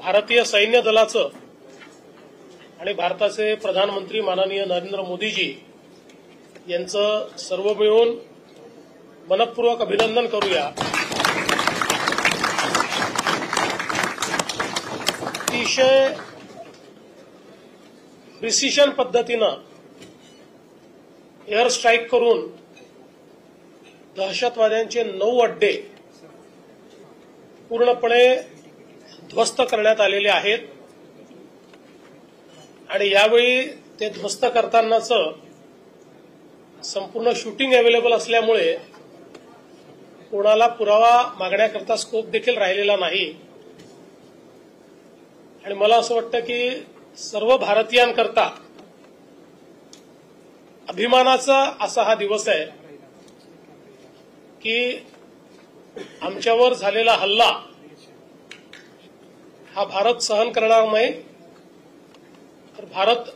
भारतीय सैन्य दलाचं आणि भारताचे प्रधानमंत्री माननीय नरेंद्र मोदीजी यांचं सर्व मिळून मनपूर्वक अभिनंदन करूया। अतिशय प्रिसिशन पद्धतीनं एअर स्ट्राईक करून दहशतवाद्यांचे 9 अड्डे पूर्णपणे ध्वस्त करण्यात आलेले आहेत आणि यावेळी ते ध्वस्त करतानाचं संपूर्ण शूटिंग अवेलेबल असल्यामुळे कोणाला पुरावा मागण्याकरता स्कोप देखील राहिलेला नाही आणि मला असं वाटतं की सर्व भारतीयांकरता अभिमानाचा असा हा दिवस आहे की आमच्यावर झालेला हल्ला हा भारत सहन करणार नाही, तर भारत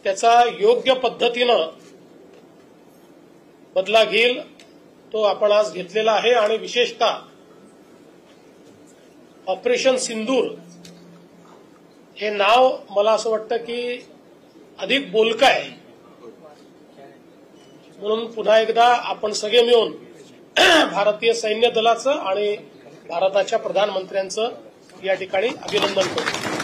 त्याचा योग्य पद्धतीनं बदला घेईल। तो आपण आज घेतलेला आहे आणि विशेषतः ऑपरेशन सिंदूर हे नाव मला असं वाटतं की अधिक बोलकं आहे, म्हणून पुन्हा एकदा आपण सगळे मिळून भारतीय सैन्य दलाचं आणि भारताच्या प्रधानमंत्र्यांचं या ठिकाणी अभिनंदन करू।